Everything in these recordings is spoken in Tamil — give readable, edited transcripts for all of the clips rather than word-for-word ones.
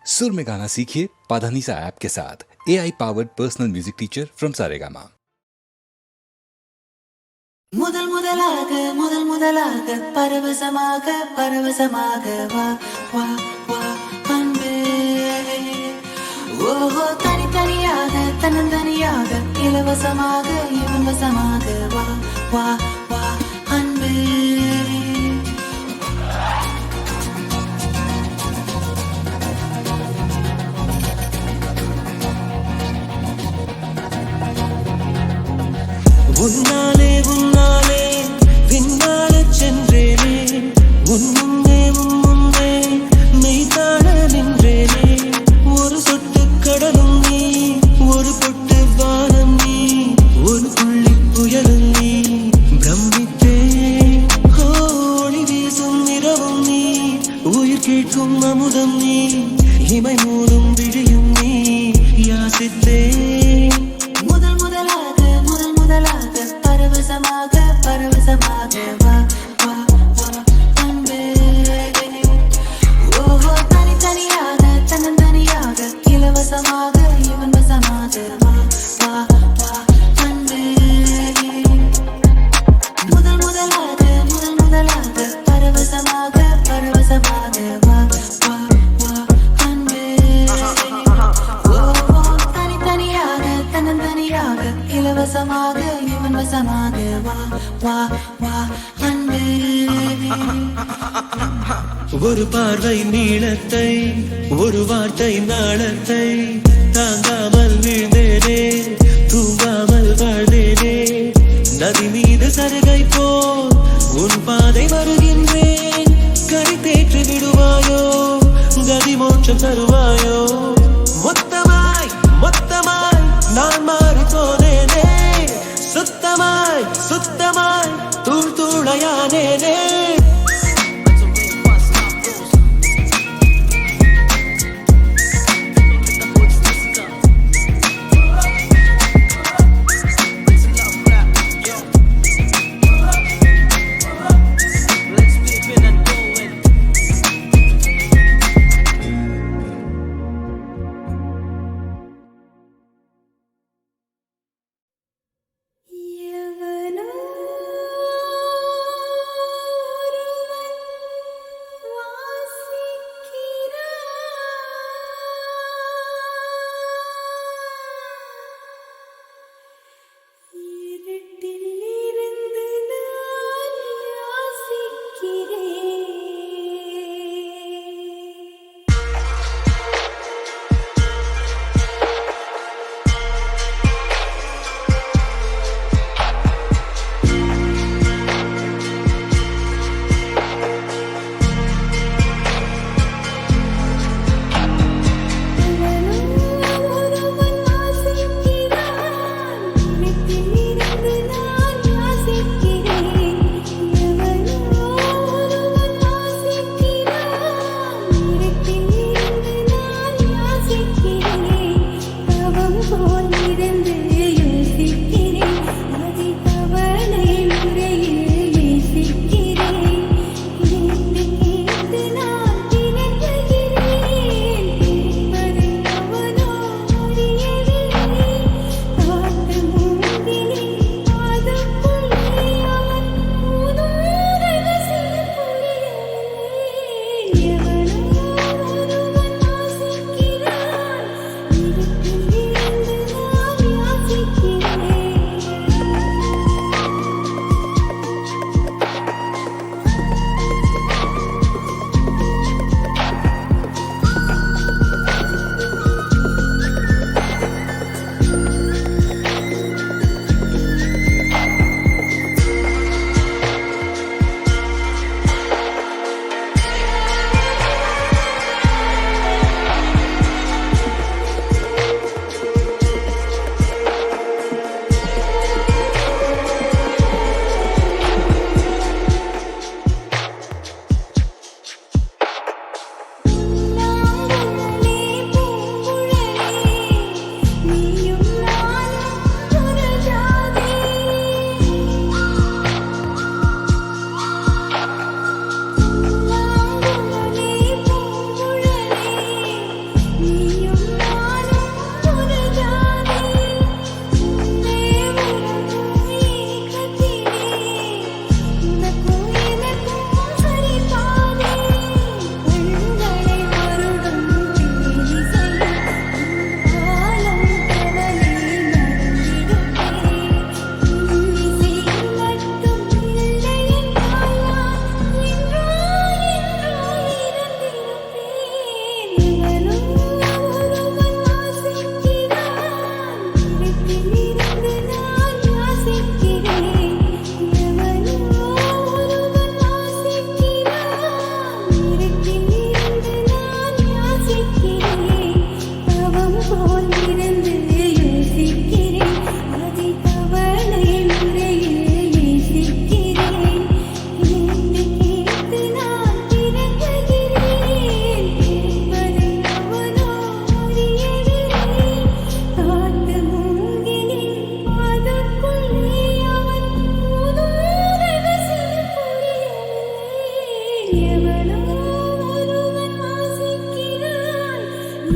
सुर में गाना सीखिए पाधानीसा ऐप के साथ। AI powered personal music teacher from Saregama. முதல் முதலாக பரவசமாக வா வா வா அன்பே. ஓஹோ தனித்தனியாக தன்னந்தனியாக இலவசமாக இவன் வசமாக வா வா வா அன்பே. உன்னாலே பின்னாலே சென்றேனே, உன் முன்னே மெய் காண நின்றேனே. ஒரு சொட்டு கடலும் நீ, ஒரு பொட்டு வானம் நீ, ஒரு புள்ளி புயலும் நீ. பிரமித்தே ஒளி வீசும் இரவும் நீ, உயிர் கேட்கும் அமுதம் நீ, இமை மூடும் விழியும் நீ. யாசித்தே பரவசமாக வா வா வா அன்பே. ஓஹோ தனித்தனியாக தன்னந்தனியாக இலவசமாக இவன் வசமாக வா வா வா அன்பே. முதல் முதலாக பரவசமாக வா வா வா அன்பே. ஓஹோ தனித்தனியாக தன்னந்தனியாக இலவசமாக இவன் வசமாக வா வா வா அன்பே. ஒரு பார்வை நீளத்தை, ஒரு வார்த்தை நாளத்தை, தாங்காமல் வீழ்ந்தேனே, தூங்காமல் வாழ்ந்தேனே. நதி மீது சருகை போல் உன் பாதை வருகின்றேன். கரை தேற்றி விடுவாயோ, கதி மோட்சம் தருவாயோ. மொத்தமாய் நான் மாறி போனேனே, சுத்தமாய் தூள் தூளையானேனே.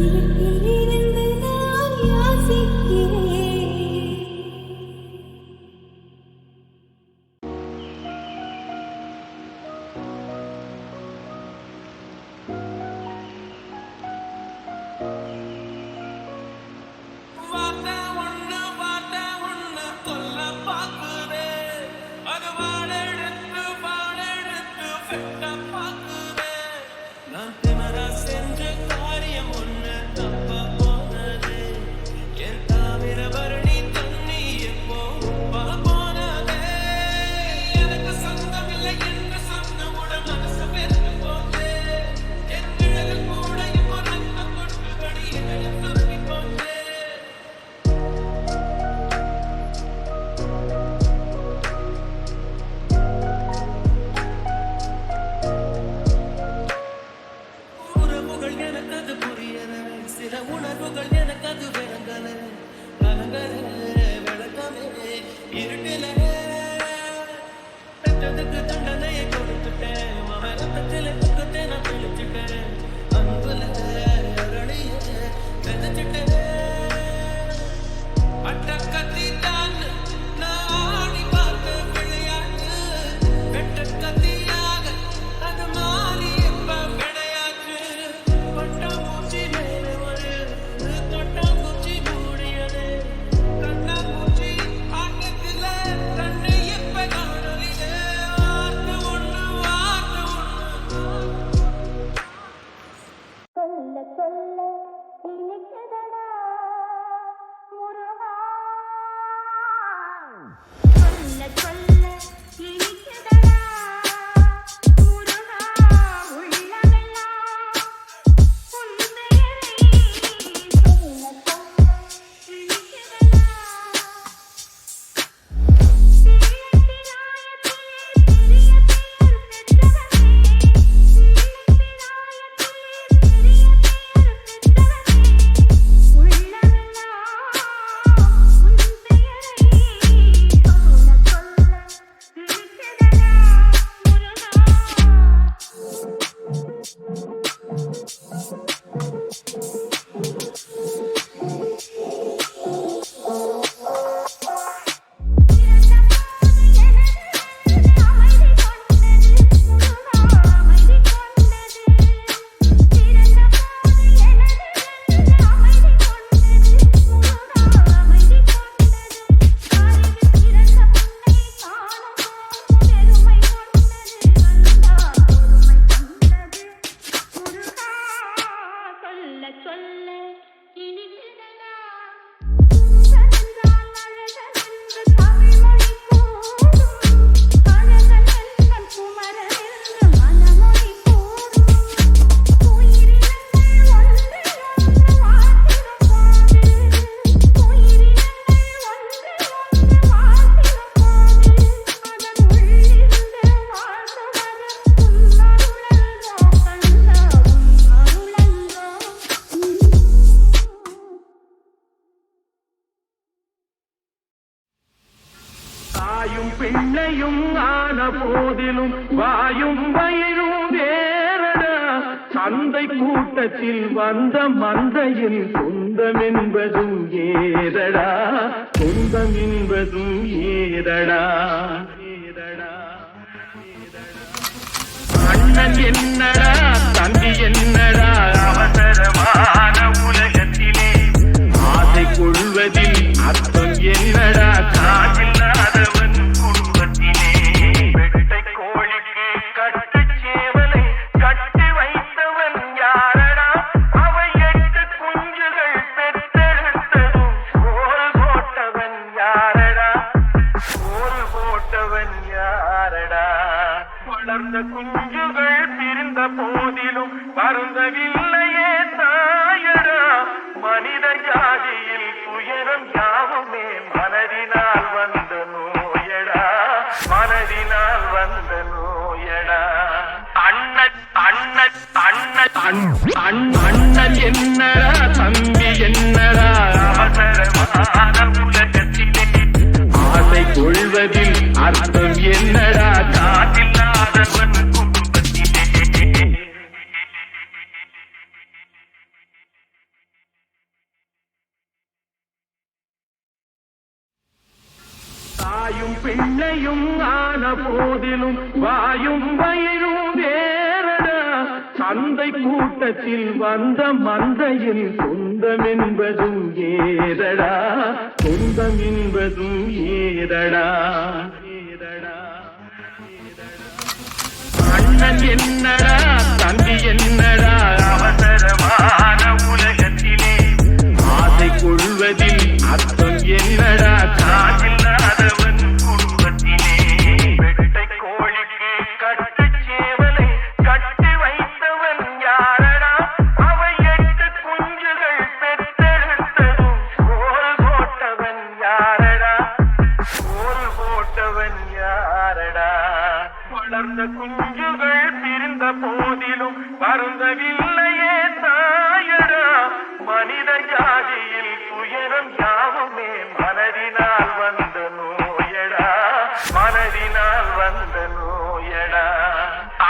இருட்டிலிருந்து நான் யாசிக்கிறேன். வார்த்தை ஒண்ணு சொல்ல பாக்குதே, அது வாழெடுத்து வெட்ட பாக்குதே. நான் திமரா செஞ்ச காரியம் ஒண்ணு தப்பா போனது, என் தாமிர பரணி தண்ணி எப்போ உப்பா போனதே. எனக்கு சொந்தம் இல்லை என்று சொந்தமுடன் மனசு வெறுத்து போச்சே, என் நிழல் கூட இப்போ ரத்த கொட்டுபடி இதயம் சுருங்கி போச்சே. உறவுகள் எனக்கு அது புரியல, சில உணர்வுகள் எனக்கு அது விளங்கல. விளக்கமே இருட்டில பெற்றதுக்கு தண்டனையை கொடுத்துட்டேன், மகரத்தில் துக்கத்தை நான் தெளிச்சுட்டேன், அன்புல அரளிய விதைச்சிட்டேன். அட்டக்கத்தி தான் நான் ஆடி பார்த்த விளையாட்டு, வெட்ட கத்தியாக அது மாறி எப்ப விளையாட்டு. கொட்டாம்பூச்சி மேலே ஒரு கொட்டாம்பூச்சி மூடியது, கண்ணாம்பூச்சி ஆட்டத்தில் கண்ணை எப்ப காணலிலே. வார்த்தை ஒண்ணு சொல்ல சொல்ல இனிக்குதடா முருகா, சொல்ல சொல்ல இனிக்குதடா முருகா, உள்ளமெல்லாம் உன் பெயரை சொல்ல சொல்ல இனிக்குதடா. தாயும் பிள்ளையும் ஆன போதிலும் வாயும் வயிறும் வேறடா. சந்தை கூட்டத்தில் வந்த மந்தையில் சொந்தம் என்பதும் ஏதடா, சொந்தம் என்பதும் ஏதடா. அண்ணன் என்னடா தம்பி என்னடா, அவசரமான உலகத்திலே ஆசை கொள்வதில் அர்த்தம் என்னடா, காதில்லாதவன் குடும்பத்திலே. வெட்டை கோழிக்கு கட்டு சேவலை கட்டி வைத்தவன் யாரடா, அவை 8 குஞ்சுகள் பெற்றெடுத்ததும் சோறு போட்டவன் யாரடா, சோறு போட்டவன் யாரடா. வளர்ந்த குஞ்சுகள் பிரிந்த போதிலும் வருந்தவில்லையே தாயடா. மனித ஜாதியில் துயரம் யாவுமே மனதினால் வந்த நோயடா, மனதினால் வந்த நோயடா. அண்ணன் அண்ணன் அண்ணன் அண்ணன் என்னடா தம்பி என்னடா, அவசரமான உலகத்திலே ஆசை கொள்வதில் அர்த்தம் என்னடா, காதில்லாதவன் குடும்பத்திலே. பிள்ளையும் ஆன போதிலும் வாயும் வயிறும் வேறடா சந்தை கூட்டத்தில் வந்த மந்தையில் சொந்தம் என்பதும் ஏதடா சொந்தம் என்பதும் ஏதடா அண்ணன் என்னடா தம்பி என்னடா அவசரமான உலகத்திலே ஆசை கொள்வதில் அர்த்தம் என்னடா காதில்லாதவன் குடும்பத்திலே வெட்டை கோழிக்கு கட்டு சேவலை கட்டி வைத்தவன் யாரடா அவை 8 குஞ்சுகள் பெற்றெடுத்ததும் சோறு போட்டவன் யாரடா சோறு போட்டவன் யாரடா வளர்ந்த குஞ்சுகள் பிரிந்த போதிலும் வருந்தவில்லையே தாயடா மனித ஜாதியில் துயரம் யாவுமே மனதினால் வந்த நோயடா மனதினால் வந்த நோயடா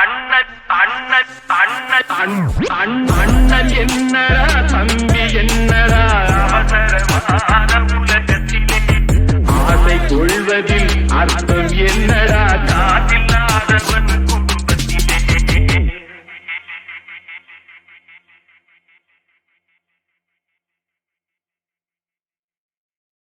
அண்ணன் அண்ணன் அண்ணன் அண்ணன் என்னடா தம்பி என்னடா அவசரமான உலகத்திலே ஆசை கொள்வதில் அர்த்தம் என்னடா காதில்லாதவன்